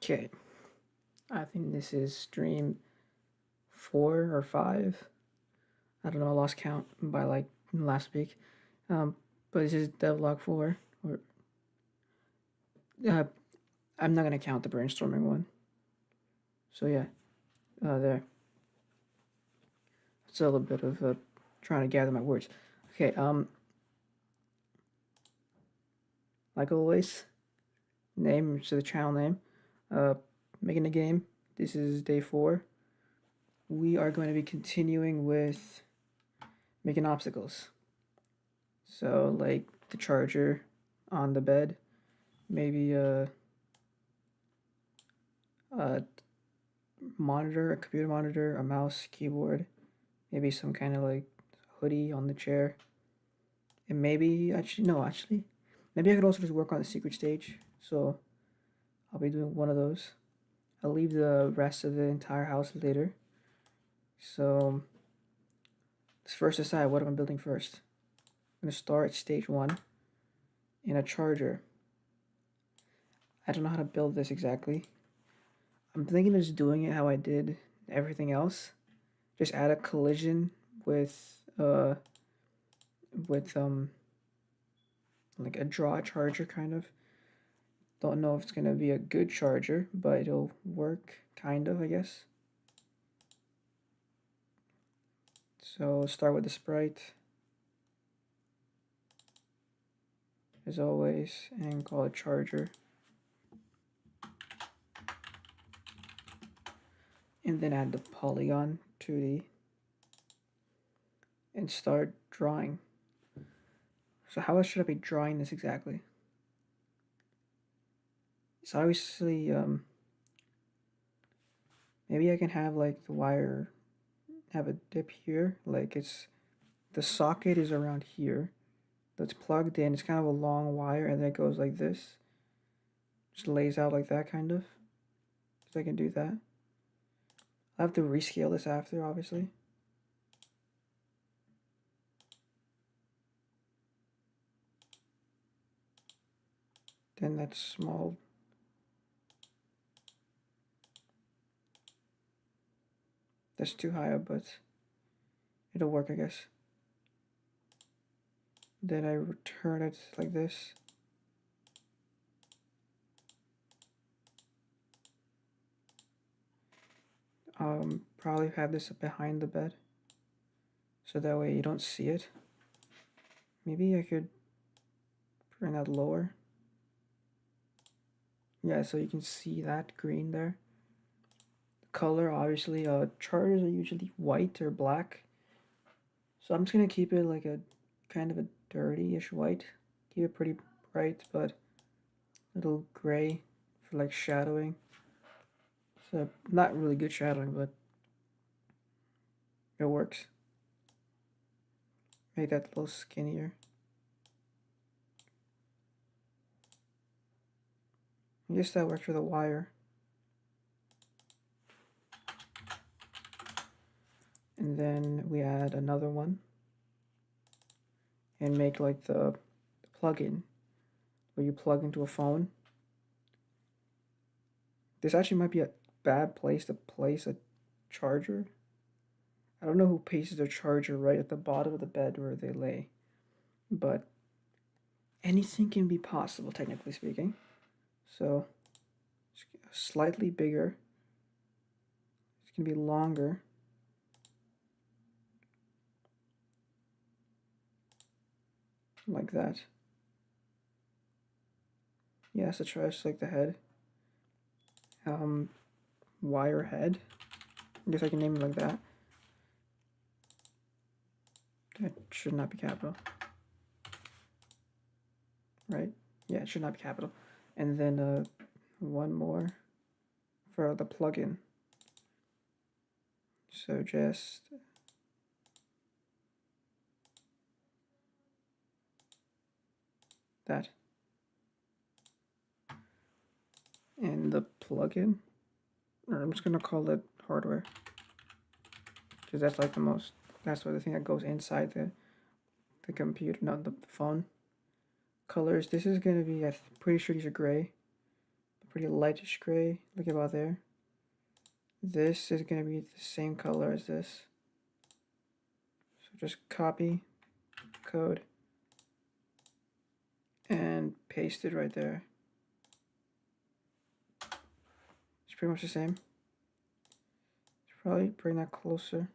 Okay, I think this is stream 4 or 5. I don't know, I lost count by like last week. But this is Devlog 4. Uh, I'm not gonna count the brainstorming one. So yeah, there. It's a little bit of trying to gather my words. Okay, like always, name, so the channel name. Making a game. This is day 4. We are going to be continuing with making obstacles. So like the charger on the bed, maybe a monitor, a computer monitor, a mouse, keyboard, maybe some kind of like hoodie on the chair, and maybe maybe I could also just work on the secret stage. So I'll be doing one of those. I'll leave the rest of the entire house later. So let's first decide what I'm building first. I'm gonna start stage 1 in a charger. I don't know how to build this exactly. I'm thinking of just doing it how I did everything else. Just add a collision with like a draw charger kind of. Don't know if it's gonna be a good charger, but it'll work kind of, I guess. So start with the sprite as always and call it charger. And then add the polygon 2D and start drawing. So how should I be drawing this exactly? So obviously, maybe I can have like the wire have a dip here, like the socket is around here. That's plugged in. It's kind of a long wire, and then it goes like this. Just lays out like that, kind of. So I can do that. I'll have to rescale this after, obviously. Then that's small. That's too high up, but it'll work, I guess. Then I return it like this. Probably have this behind the bed, so that way you don't see it. Maybe I could bring that lower. Yeah, so you can see that green there. Color, obviously, chargers are usually white or black. So I'm just gonna keep it like a kind of a dirty-ish white. Keep it pretty bright, but a little gray for like shadowing. So not really good shadowing, but it works. Make that a little skinnier. I guess that works for the wire. And then we add another one and make like the plug-in where you plug into a phone. This actually might be a bad place to place a charger. I don't know who places their charger right at the bottom of the bed where they lay, but anything can be possible, technically speaking. So slightly bigger. It's gonna be longer. Like that. Yeah, so try just like the head. Wire head. I guess I can name it like that. That should not be capital. Right? Yeah, it should not be capital. And then one more for the plugin. So just that. And the plugin, or I'm just gonna call it hardware, because that's like that's the thing that goes inside the computer, not the phone. Colors, this is gonna be, I'm pretty sure these are gray, pretty lightish gray, like about there. This is going to be the same color as this. So just copy, code, and paste it right there. It's pretty much the same. Should probably bring that closer.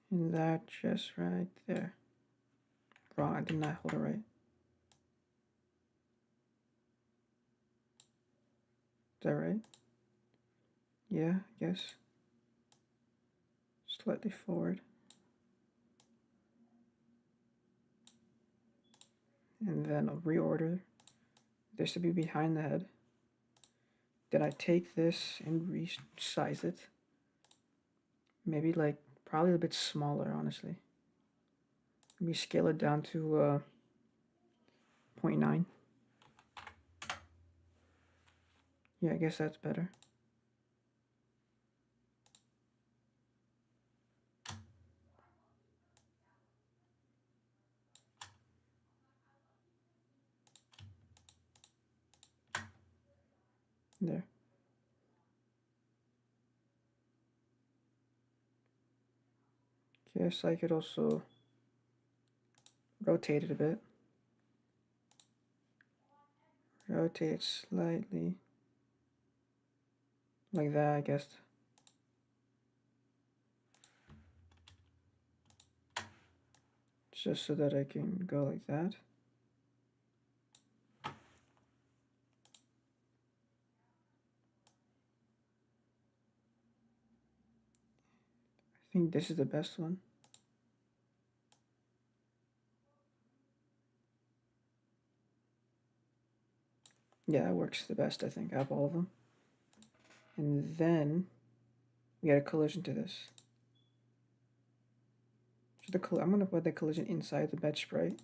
And that just right there. Wrong, I did not hold it right. Is that right? Yeah, I guess. Slightly forward. And then I'll reorder this to be behind the head. Then I take this and resize it. Maybe like, probably a bit smaller, honestly. Maybe scale it down to 0.9. Yeah, I guess that's better. There. Guess I could also rotate it a bit. Rotate it slightly. Like that, I guess. Just so that I can go like that. I think this is the best one. Yeah, that works the best, I think, out of all of them. And then we add a collision to this. I'm going to put the collision inside the bed sprite.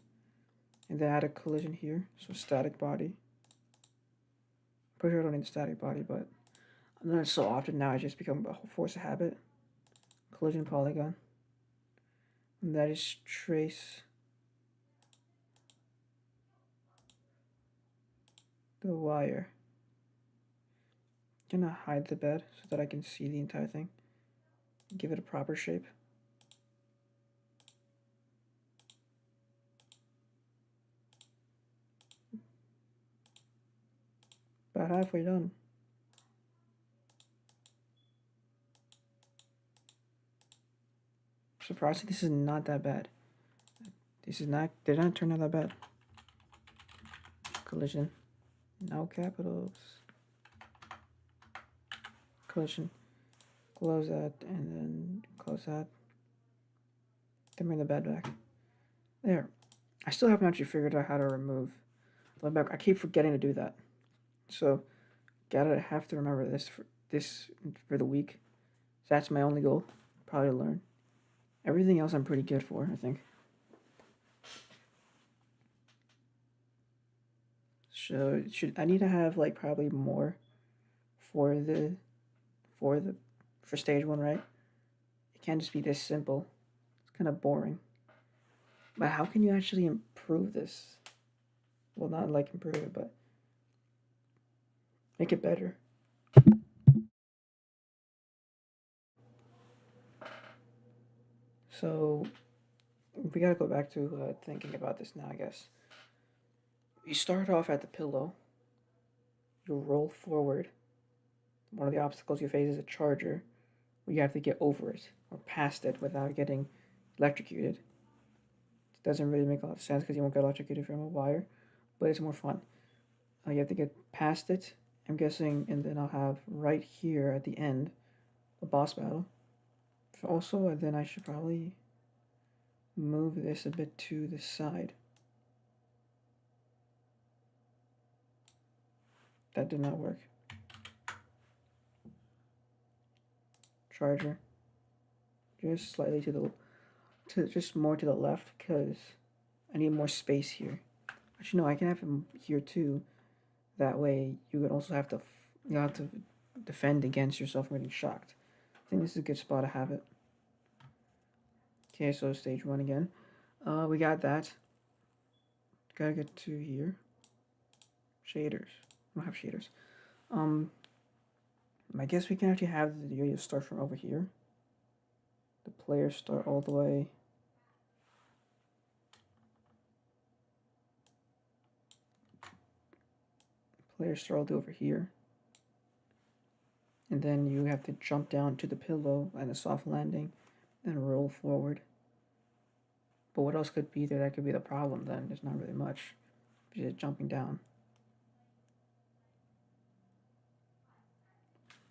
And then add a collision here, so static body. Pretty sure I don't need a static body, but I'm doing it so often now, I just become a force of habit. Collision polygon. And that is trace the wire. I'm gonna hide the bed so that I can see the entire thing. Give it a proper shape. About halfway done. Surprisingly, this is not that bad. Did not turn out that bad. Collision. No capitals. Collision. Close that and then close that. Then bring the bed back. There. I still haven't actually figured out how to remove the back. I keep forgetting to do that. So gotta have to remember this for the week. So that's my only goal. Probably to learn. Everything else I'm pretty good for, I think. So I need to have like probably more for stage 1, right? It can't just be this simple. It's kind of boring. But how can you actually improve this? Well, not like improve it, but make it better. So we gotta go back to thinking about this now, I guess. You start off at the pillow. You roll forward. One of the obstacles you face is a charger, where you have to get over it or past it without getting electrocuted. It doesn't really make a lot of sense because you won't get electrocuted from a wire, but it's more fun. You have to get past it, I'm guessing, and then I'll have right here at the end a boss battle. Also, then I should probably move this a bit to the side. That did not work. Charger. Just slightly just more to the left because I need more space here. Actually, no, I can have him here too. That way, you have to defend against yourself from getting shocked. I think this is a good spot to have it. Okay, so stage 1 again. We got that. Gotta get to here. Shaders. I don't have shaders. I guess we can actually have the yo-yo start from over here. The players start all the way. Players start all the way over here. And then you have to jump down to the pillow and a soft landing and roll forward. But what else could be there? That could be the problem then. There's not really much. Just jumping down.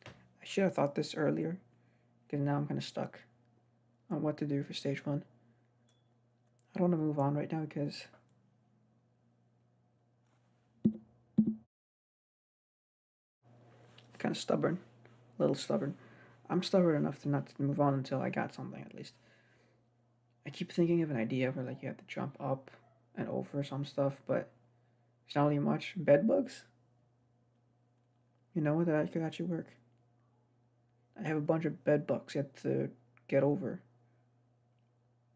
I should have thought this earlier, because now I'm kind of stuck on what to do for stage 1. I don't want to move on right now because I'm kind of stubborn. A little stubborn. I'm stubborn enough to not to move on until I got something at least. I keep thinking of an idea where like you have to jump up and over some stuff, but it's not really much. Bed bugs? You know what? That could actually work. I have a bunch of bed bugs you have to get over.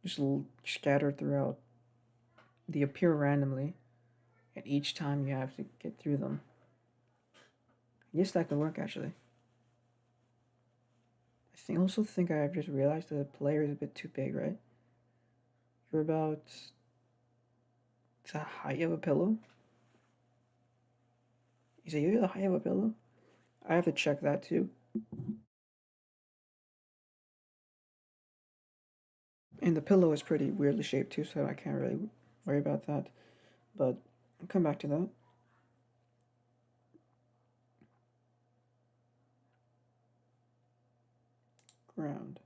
Just scattered throughout. They appear randomly, and each time you have to get through them. I guess that could work actually. I also think I've just realized the player is a bit too big, right? You're about the height of a pillow. Is it you the height of a pillow? I have to check that too. And the pillow is pretty weirdly shaped too, so I can't really worry about that. But I'll come back to that. Ground.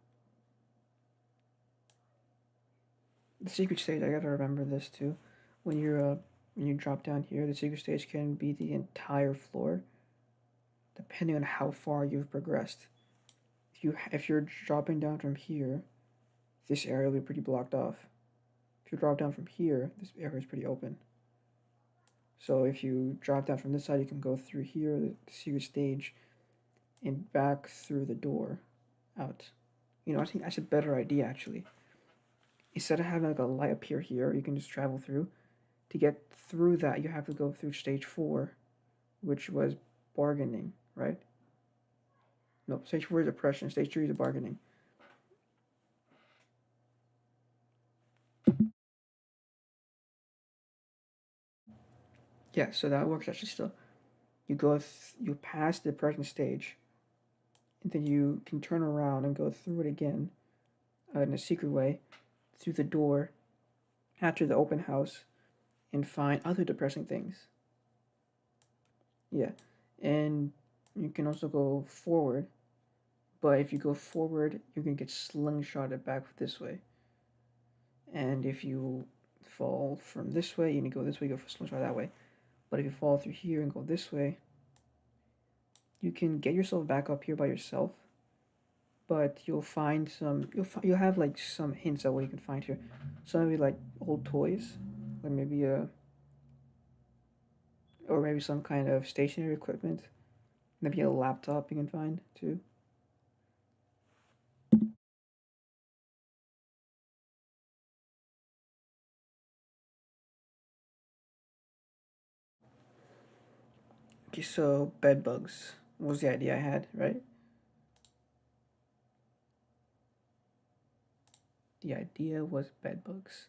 The secret stage, I gotta remember this too. When you drop down here, the secret stage can be the entire floor, depending on how far you've progressed. If you're dropping down from here, this area will be pretty blocked off. If you drop down from here, this area is pretty open. So if you drop down from this side, you can go through here, the secret stage, and back through the door, out. You know, I think that's a better idea actually. Instead of having like a light appear here, you can just travel through. To get through that, you have to go through stage 4, which was bargaining, right? No, stage 4 is oppression, stage 3 is bargaining. Yeah, so that works actually still. You pass the oppression stage, and then you can turn around and go through it again in a secret way through the door after the open house and find other depressing things. Yeah, and you can also go forward, but if you go forward, you're gonna get slingshotted back this way. And if you fall from this way, you need to go this way, you go for slingshot that way. But if you fall through here and go this way, you can get yourself back up here by yourself. But you'll find some, you'll have like some hints at what you can find here. Some maybe like old toys, like maybe or maybe some kind of stationary equipment. Maybe a laptop you can find too. Okay, so bed bugs was the idea I had, right? The idea was bed bugs.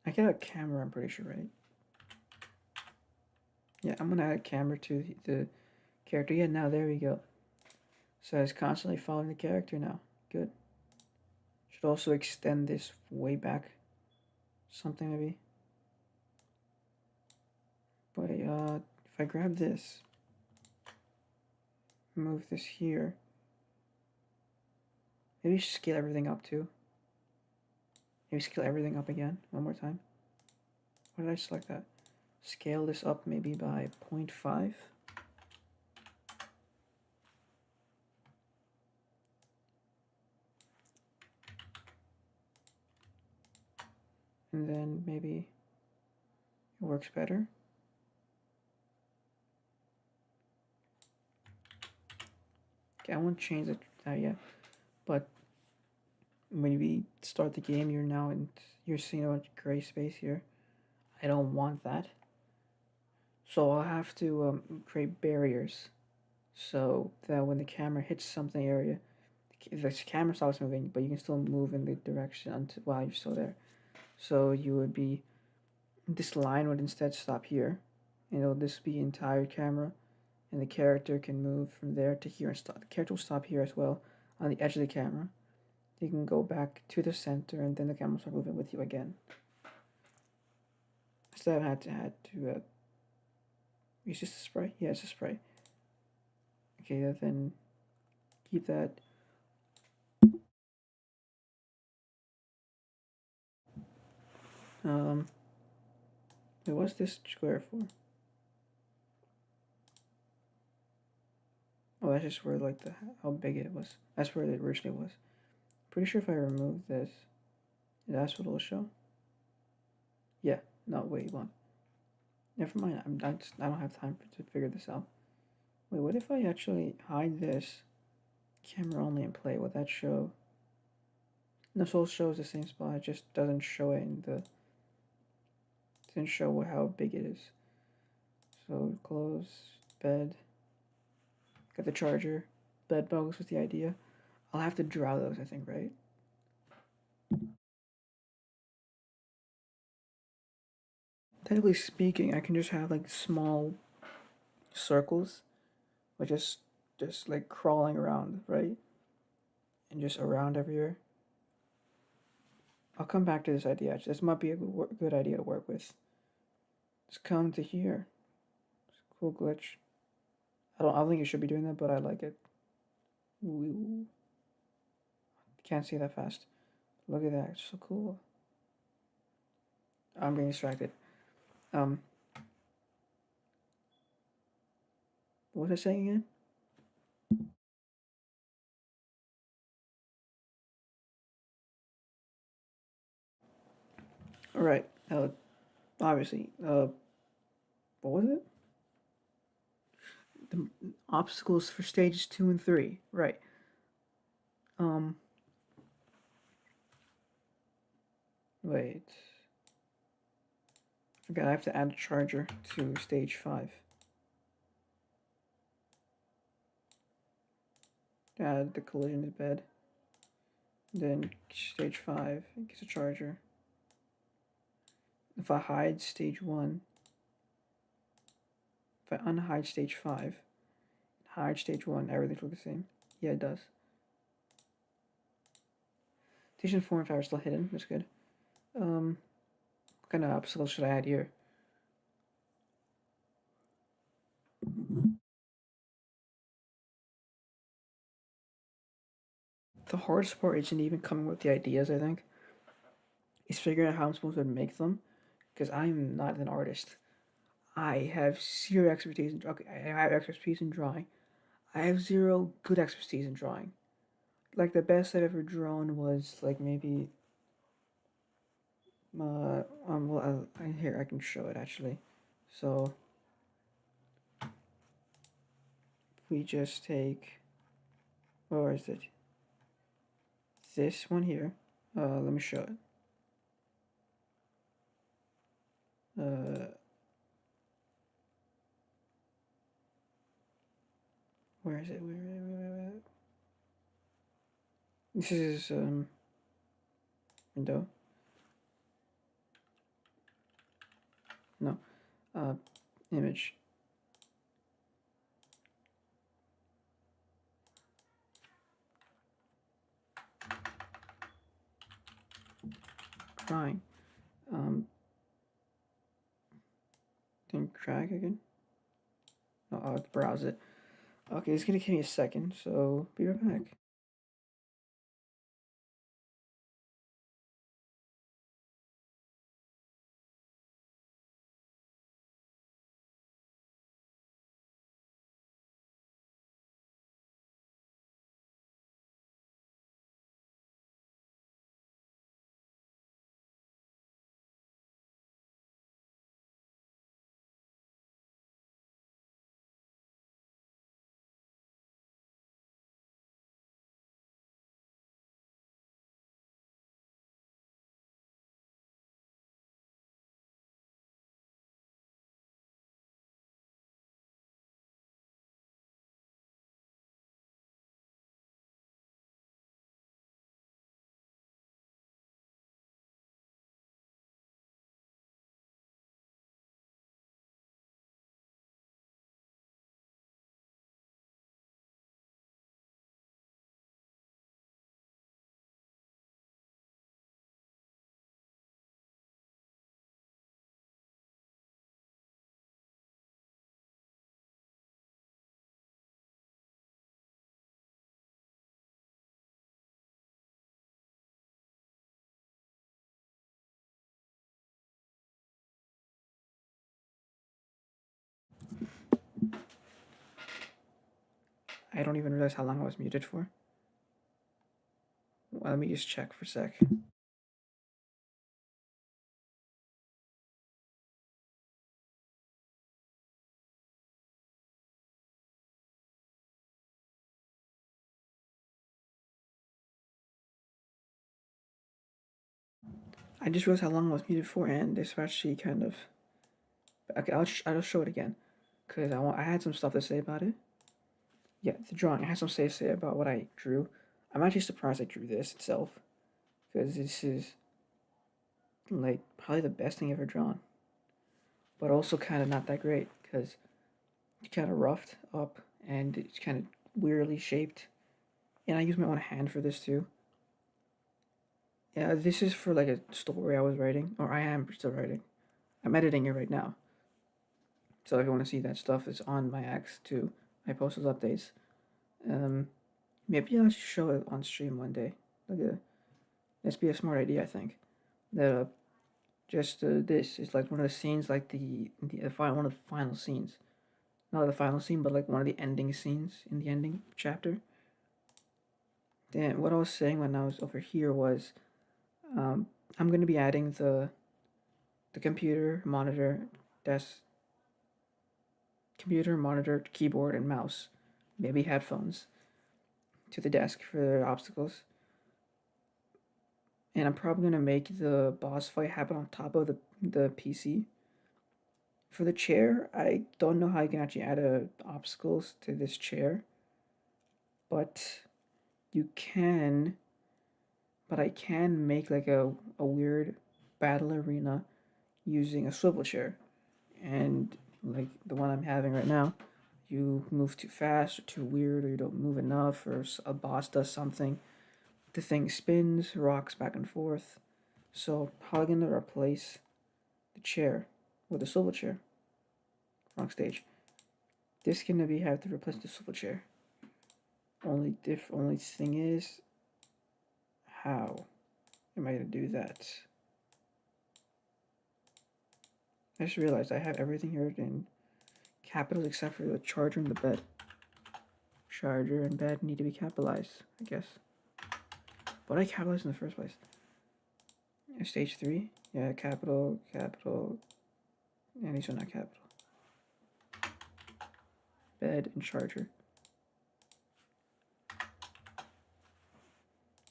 I get a camera, I'm pretty sure, right? Yeah, I'm gonna add a camera to the character. Yeah, now there we go. So it's constantly following the character now. Good. Should also extend this way back. Something maybe. But if I grab this, move this here, maybe scale everything up too. Maybe scale everything up again one more time. Why did I select that? Scale this up maybe by 0.5. And then maybe it works better. Okay, I won't change that yet, but when we start the game, you're seeing a bunch of gray space here. I don't want that. So I'll have to create barriers so that when the camera hits something area, the camera stops moving, but you can still move in the direction until while you're still there. So you would be this line would instead stop here, and it'll this be entire camera, and the character can move from there to here and stop. The character will stop here as well on the edge of the camera. You can go back to the center, and then the camera will start moving with you again. Instead, I had to use this spray. Yeah, it's a spray. Okay, then keep that. Wait, what's this square for? Oh, that's just where like the how big it was. That's where it originally was. Pretty sure if I remove this, that's what it'll show. Yeah. No, wait, one. Never mind. I don't have time to figure this out. Wait, what if I actually hide this camera only and play? Would that show? No, so it shows the same spot. It just doesn't show it in the. Doesn't show how big it is. So close bed. Got the charger. Bed bugs was the idea. I'll have to draw those, I think, right? Technically speaking, I can just have like small circles, which just like crawling around, right? And just around everywhere. I'll come back to this idea. This might be a good idea to work with. Just come to here. It's a cool glitch. I don't think you should be doing that, but I like it. Ooh. Can't see that fast. Look at that. It's so cool. I'm getting distracted. Um, what was I saying again? All right. Obviously. What was it? The obstacles for stages 2 and 3. Right. Um. Wait. I forgot. I have to add a charger to stage 5. Add the collision to bed. Then stage 5 gets a charger. If I hide stage 1, if I unhide stage 5, hide stage 1, everything's look the same. Yeah, it does. Station 4 and 5 are still hidden. That's good. What kind of obstacles should I add here? The hardest part isn't even coming with the ideas, I think. It's figuring out how I'm supposed to make them, because I'm not an artist. I have zero expertise in okay, I have expertise in drawing. I have zero good expertise in drawing. Like the best I've ever drawn was like maybe well here I can show it actually. So we just take where is it? This one here. Let me show it. Uh, where is it? Where? This is window. No, uh, image. Drawing. Then drag again. No, I'll browse it. Okay, it's gonna give me a second, so be right back. I don't even realize how long I was muted for. Well, let me just check for a sec. I just realized how long I was muted for, and this actually kind of. Okay, I'll show it again, cause I had some stuff to say about it. Yeah, the drawing. I had some to say about what I drew. I'm actually surprised I drew this itself, because this is like probably the best thing I've ever drawn, but also kind of not that great because it's kind of roughed up and it's kind of weirdly shaped. And I use my own hand for this too. Yeah, this is for like a story I was writing, or I am still writing. I'm editing it right now. So if you want to see that stuff, it's on my X too. I post those updates. Um, Maybe I'll show it on stream one day. Like this be a smart idea, I think. That just this is like one of the scenes, like one of the final scenes. Not the final scene, but like one of the ending scenes in the ending chapter. Then what I was saying when I was over here was, I'm gonna be adding the desk, computer, monitor, keyboard, and mouse, maybe headphones, to the desk for obstacles. And I'm probably gonna make the boss fight happen on top of the PC. For the chair, I don't know how you can actually add obstacles to this chair, but you can. But I can make like a weird battle arena using a swivel chair, and like the one I'm having right now, you move too fast or too weird, or you don't move enough, or a boss does something, the thing spins, rocks back and forth. So probably gonna replace the chair with a swivel chair. Wrong stage. This gonna be have to replace the swivel chair. Only thing is, how am I gonna do that? I just realized I have everything here in capitals except for the charger and the bed. Charger and bed need to be capitalized, I guess. What did I capitalize in the first place? Stage 3? Yeah, capital, capital, and these are not capital. Bed and charger.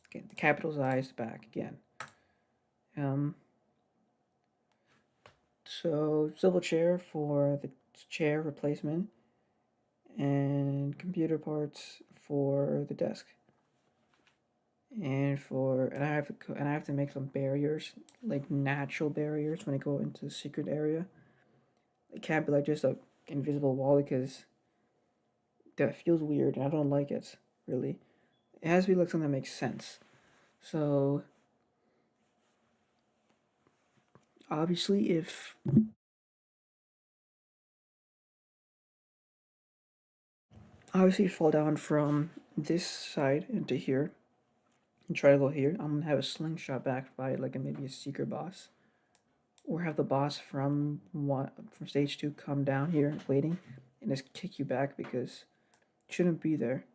Okay, the capitalized back again. So swivel chair for the chair replacement, and computer parts for the desk. And I have to make some barriers, like natural barriers when I go into the secret area. It can't be like just a invisible wall because that feels weird and I don't like it really. It has to be like something that makes sense. So obviously if you fall down from this side into here and try to go here, I'm gonna have a slingshot back by like maybe a secret boss. Or have the boss from stage 2 come down here waiting and just kick you back because it shouldn't be there.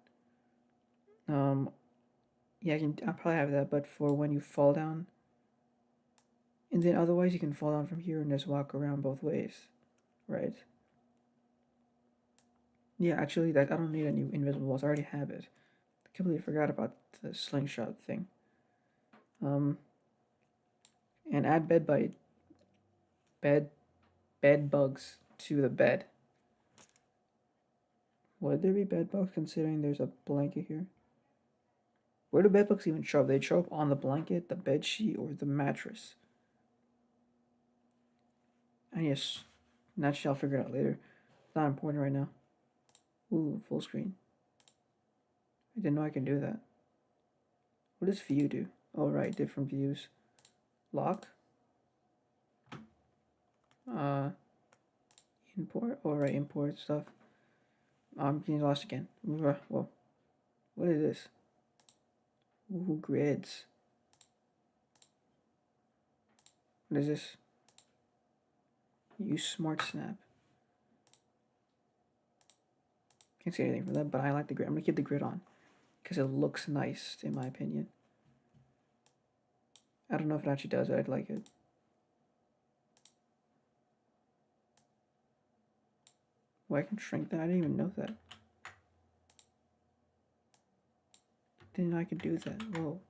Yeah, I'll probably have that, but for when you fall down, and then otherwise you can fall down from here and just walk around both ways, right? Yeah, actually, that I don't need any invisible walls. I already have it. I completely forgot about the slingshot thing. Um, and add bed bed bugs to the bed. Would there be bed bugs considering there's a blanket here? Where do bed bugs even show up? They show up on the blanket, the bed sheet, or the mattress. And yes, naturally I'll figure it out later. It's not important right now. Ooh, full screen. I didn't know I can do that. What does view do? Oh, right, different views. Lock. Uh, Import. Oh, right, import stuff. I'm getting lost again. Whoa. What is this? Ooh, grids. What is this? Use smart snap. Can't say anything from that, but I like the grid. I'm gonna keep the grid on because it looks nice, in my opinion. I don't know if it actually does. I'd like it. Well, I can shrink that. I didn't even know that. Didn't know I could do that. Whoa.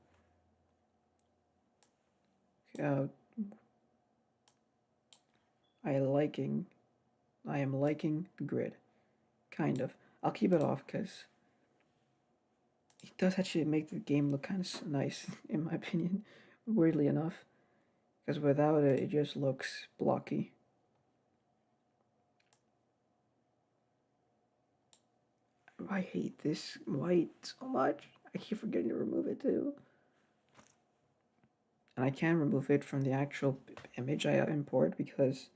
Uh, I am liking the grid. Kind of. I'll keep it off because it does actually make the game look kind of nice, in my opinion. Weirdly enough. Because without it, it just looks blocky. I hate this white so much. I keep forgetting to remove it too. And I can remove it from the actual image I import because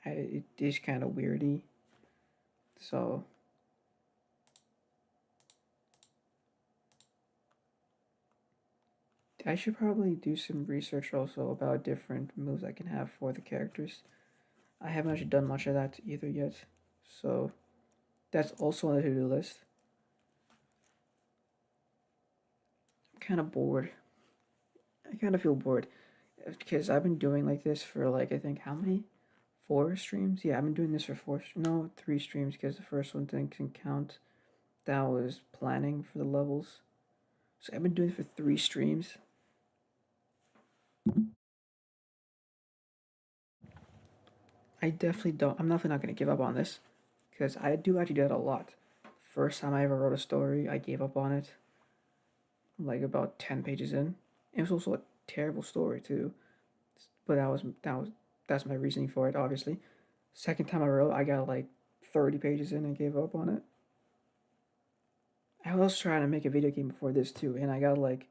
it is kind of weirdy. So I should probably do some research also about different moves I can have for the characters. I haven't actually done much of that either yet. So that's also on the to-do list. I'm kind of bored. I kind of feel bored because I've been doing like this for like I think how many? 4 streams? Yeah, I've been doing this for 3 streams because the first one didn't count. That was planning for the levels. So I've been doing it for 3 streams. I definitely don't. I'm definitely not gonna give up on this because I do actually do that a lot. First time I ever wrote a story, I gave up on it. Like about 10 pages in. It was also a terrible story too, but that's my reasoning for it. Obviously, second time I wrote, I got like 30 pages in and gave up on it. I was trying to make a video game before this too, and I got like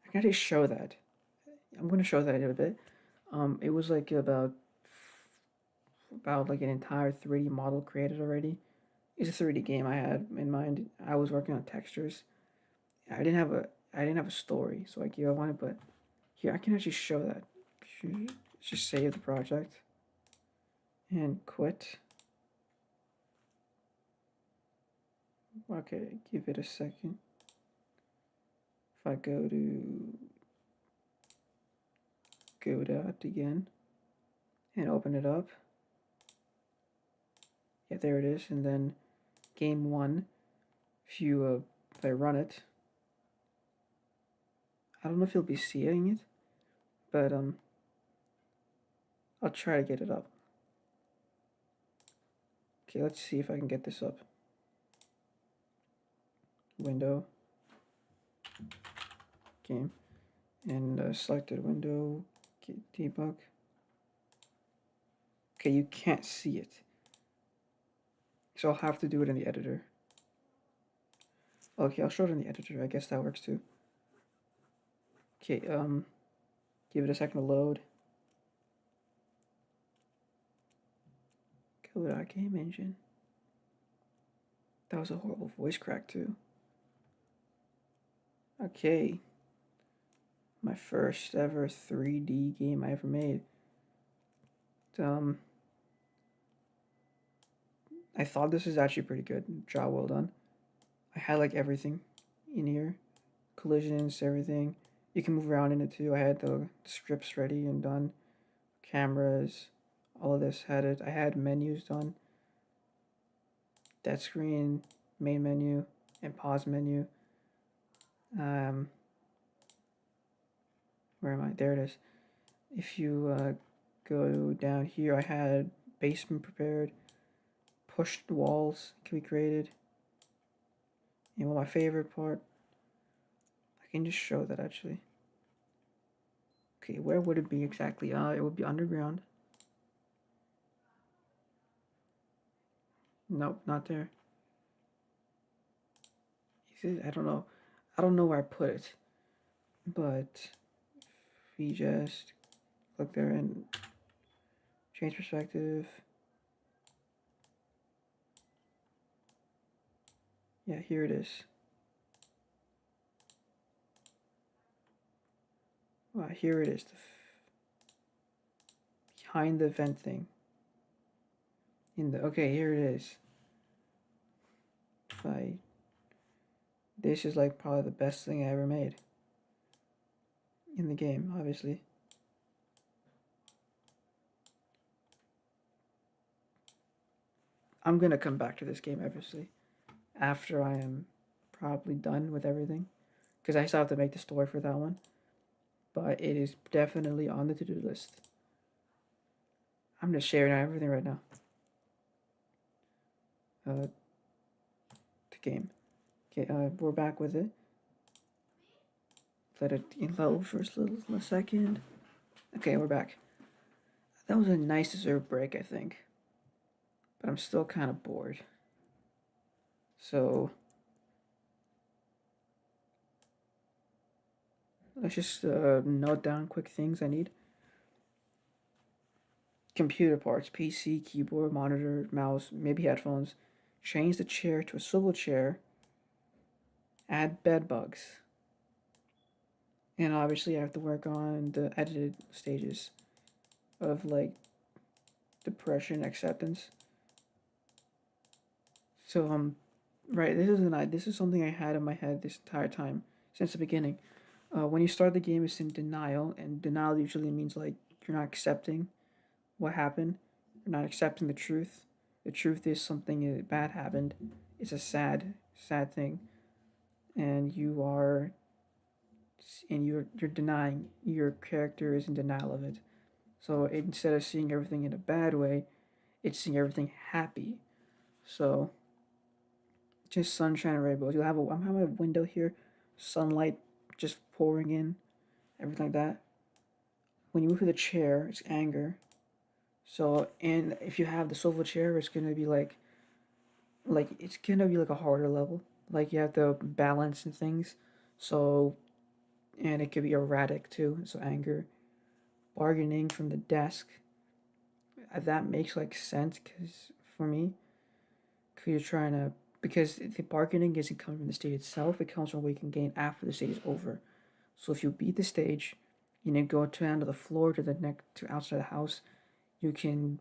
I can actually show that. I'm gonna show that in a bit. It was like about like an entire 3D model created already. It's a 3D game I had in mind. I was working on textures. I didn't have a story, so I gave up on it. But here I can actually show that. Just save the project and quit. Okay, give it a second. If I go to Godot again and open it up, yeah, there it is. And then game one. If I run it, I don't know if you'll be seeing it, but I'll try to get it up. Okay, let's see if I can get this up. Window, game, and selected window, debug. Okay, you can't see it, so I'll have to do it in the editor. Okay, I'll show it in the editor. I guess that works too. Okay, give it a second to load. Go to game engine. That was a horrible voice crack too. Okay. My first ever 3D game I ever made. I thought this was actually pretty good. Job well done. I had like everything in here. Collisions, everything. You can move around in it too. I had the scripts ready and done. Cameras, all of this had it. I had menus done. Dead screen, main menu, and pause menu. Where am I? There it is. If you go down here, I had basement prepared. Pushed walls can be created. And well, my favorite part, I can just show that actually. Okay, where would it be exactly? It would be underground. Nope, not there. Is it? I don't know. I don't know where I put it. But we just click there and change perspective. Yeah, here it is. Wow, here it is. Behind the vent thing. Okay, here it is. if I. This is like probably the best thing I ever made in the game, obviously. I'm gonna come back to this game, obviously, after I am probably done with everything. Because I still have to make the story for that one. But it is definitely on the to do list. I'm just sharing everything right now. The game. Okay, we're back with it. Let it load for a second. Okay, we're back. That was a nice deserved break, I think. But I'm still kind of bored. So let's just note down quick things I need. Computer parts, PC, keyboard, monitor, mouse, maybe headphones. Change the chair to a swivel chair. Add bed bugs. And obviously I have to work on the edited stages of like depression acceptance. So right, this is something I had in my head this entire time since the beginning. When you start the game, it's in denial, and denial usually means like you're not accepting what happened. You're not accepting the truth. The truth is something bad happened. It's a sad thing, and you're denying. Your character is in denial of it. So instead of seeing everything in a bad way, it's seeing everything happy. So just sunshine and rainbows. I'm having a window here, sunlight just pouring in, everything like that. When you move to the chair, it's anger. So and if you have the swivel chair, it's gonna be it's gonna be like a harder level. Like you have to balance and things. So and it could be erratic too. So anger, bargaining from the desk. That makes like sense because for me, because you're trying to because the bargaining isn't coming from the stage itself. It comes from what you can gain after the stage is over. So if you beat the stage, you know, go to end of the floor to the neck to outside the house, you can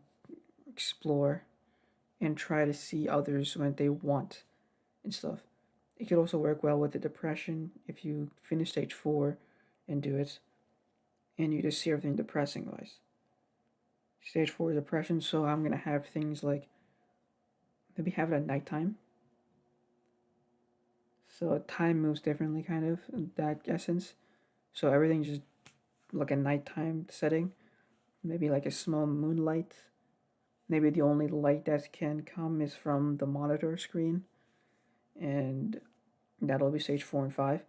explore and try to see others when they want and stuff. It could also work well with the depression if you finish stage 4 and do it, and you just see everything depressing wise. Stage 4 is depression, so I'm gonna have things like maybe have it at nighttime. So time moves differently, kind of in that essence. So everything's just like a nighttime setting. Maybe like a small moonlight. Maybe the only light that can come is from the monitor screen, and that'll be stage 4 and 5.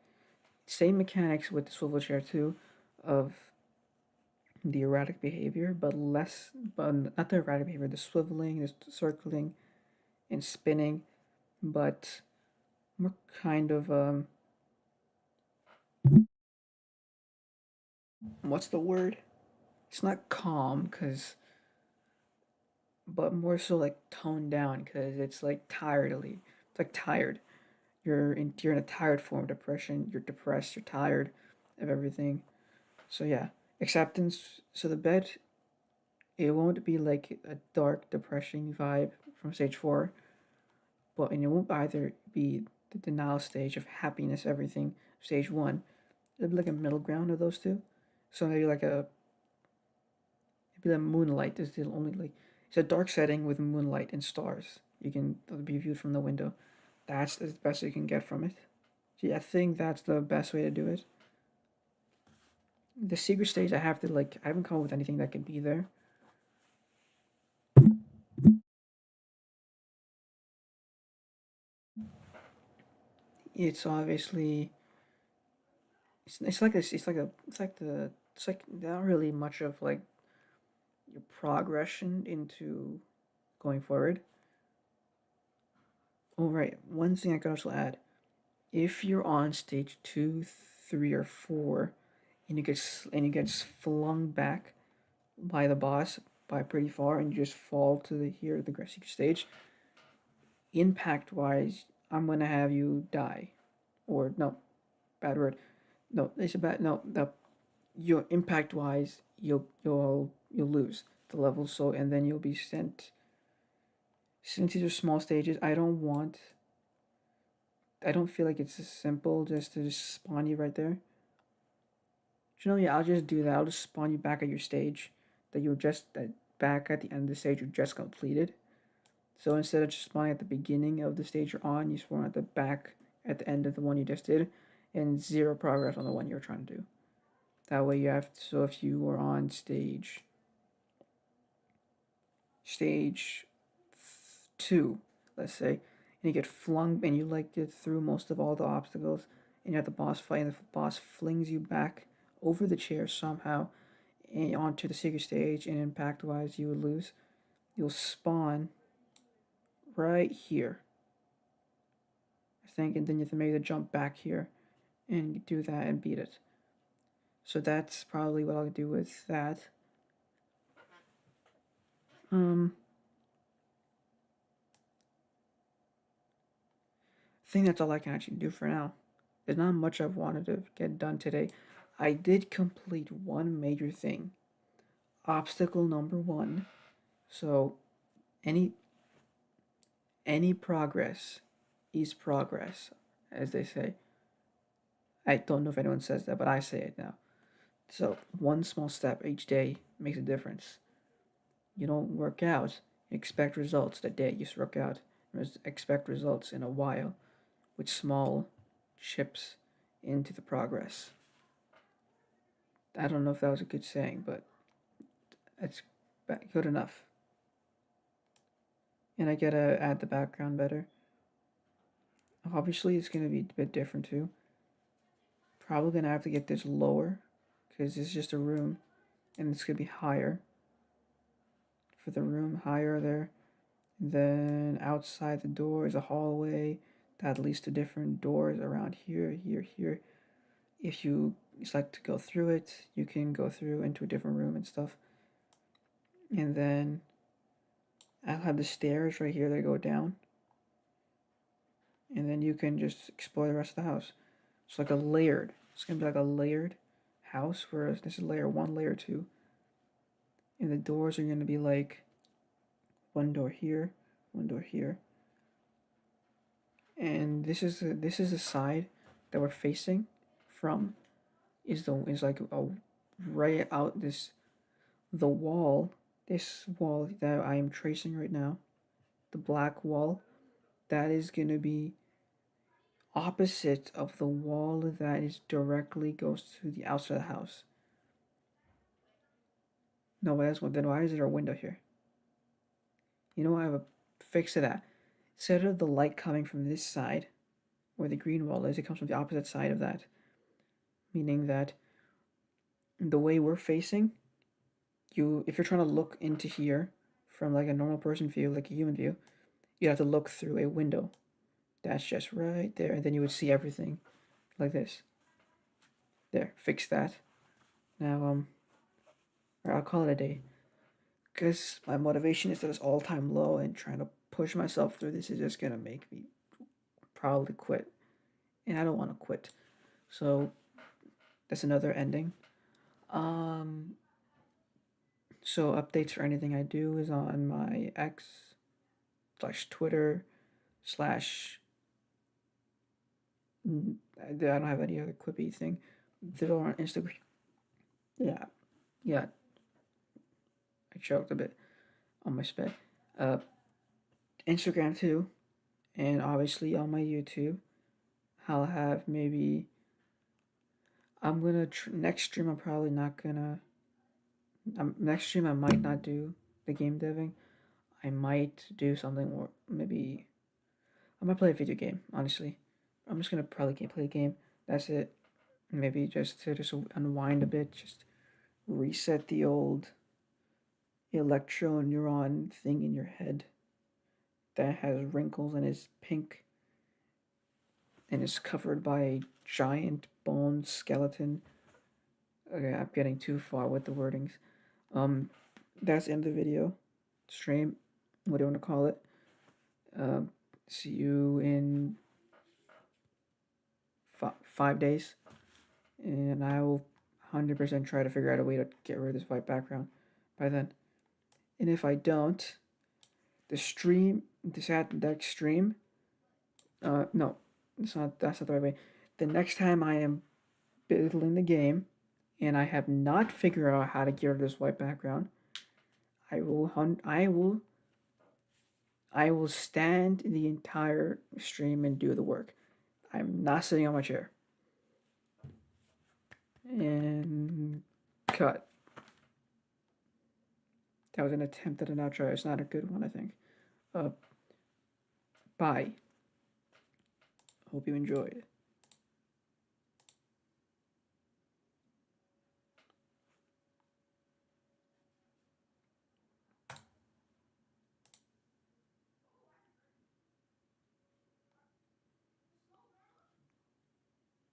Same mechanics with the swivel chair too, of the erratic behavior, but less, but not the erratic behavior, the swiveling, the circling, and spinning, but more kind of what's the word? It's not calm, but more so like toned down, cause it's like tiredly. It's like tired. You're in a tired form of depression. You're depressed. You're tired of everything. So yeah, acceptance. So the bed, it won't be like a dark, depressing vibe from stage 4, but and it won't either be the denial stage of happiness, everything, stage 1. It'll be like a middle ground of those two. So maybe like maybe the moonlight is the only like it's a dark setting with moonlight and stars. You can be viewed from the window. That's the best you can get from it. So yeah, I think that's the best way to do it. The secret stage, I haven't come up with anything that could be there. It's obviously it's like this. It's like not really much of like your progression into going forward. Oh right, one thing I could also add: if you're on stage 2, 3, or 4, and you get flung back by the boss by pretty far, and you just fall to the secret stage, impact wise, I'm gonna have you die, or no, bad word. No, it's a bad no. The your impact wise, you'll lose the level. So and then you'll be sent. Since these are small stages, I don't want I don't feel like it's as simple just to just spawn you right there. You know, yeah, I'll just do that. I'll just spawn you back at your stage that you were just back at the end of the stage you just completed. So instead of just spawning at the beginning of the stage you're on, you spawn at the back at the end of the one you just did, and zero progress on the one you're trying to do. That way you have so if you were on stage 2, let's say, and you get flung and you like get through most of all the obstacles, and you have the boss fight, and the boss flings you back over the chair somehow and onto the secret stage, and impact wise you would lose. You'll spawn right here, I think, and then you have to make the jump back here and do that and beat it. So that's probably what I'll do with that. I think that's all I can actually do for now. There's not much I've wanted to get done today. I did complete one major thing. Obstacle number 1. So any progress is progress, as they say. I don't know if anyone says that, but I say it now. So one small step each day makes a difference. You don't work out, expect results the day you work out. Expect results in a while with small chips into the progress. I don't know if that was a good saying, but it's good enough. And I gotta add the background better. Obviously, it's gonna be a bit different too. Probably gonna have to get this lower because it's just a room, and it's gonna be higher. For the room, higher there. Then outside the door is a hallway that leads to different doors around here, here. If you like to go through it, you can go through into a different room and stuff. And then I'll have the stairs right here that go down. And then you can just explore the rest of the house. It's like a layered. It's gonna be like a layered house, whereas this is layer 1, layer 2. And the doors are gonna be like one door here, one door here. And this is the side that we're facing from. Is like a right out this the wall. This wall that I am tracing right now, the black wall, that is gonna be opposite of the wall that is directly goes to the outside of the house. No, that's what. Then why is there a window here? You know, I have a fix to that. Instead of the light coming from this side, where the green wall is, it comes from the opposite side of that. Meaning that the way we're facing, if you're trying to look into here from like a normal person view, like a human view, you have to look through a window. That's just right there, and then you would see everything like this. There, fix that. Now, or I'll call it a day. Because my motivation is at its all-time low, and trying to push myself through this is just gonna make me probably quit. And I don't want to quit. So that's another ending. So updates for anything I do is on my X/Twitter slash. I don't have any other quippy thing. They're on Instagram. Yeah, yeah. I choked a bit on my spit. Instagram too, and obviously on my YouTube. I'll have maybe. I'm gonna next stream. I'm probably not gonna. Next stream I might not do the game deving. I might do something more. Maybe I might play a video game. Honestly, I'm just gonna probably play a game. That's it. Maybe just to unwind a bit. Just reset the old electro neuron thing in your head that has wrinkles and is pink and is covered by a giant bone skeleton. Okay, I'm getting too far with the wordings. That's the end of the video. Stream, what do you want to call it? See you in 5 days, and I will 100% try to figure out a way to get rid of this white background by then. And if I don't, the stream, this at next stream, no, That's not the right way. The next time I am building the game and I have not figured out how to get rid of this white background, I will stand the entire stream and do the work. I'm not sitting on my chair. And cut. That was an attempt at an outro. It's not a good one, I think. Bye. Hope you enjoyed.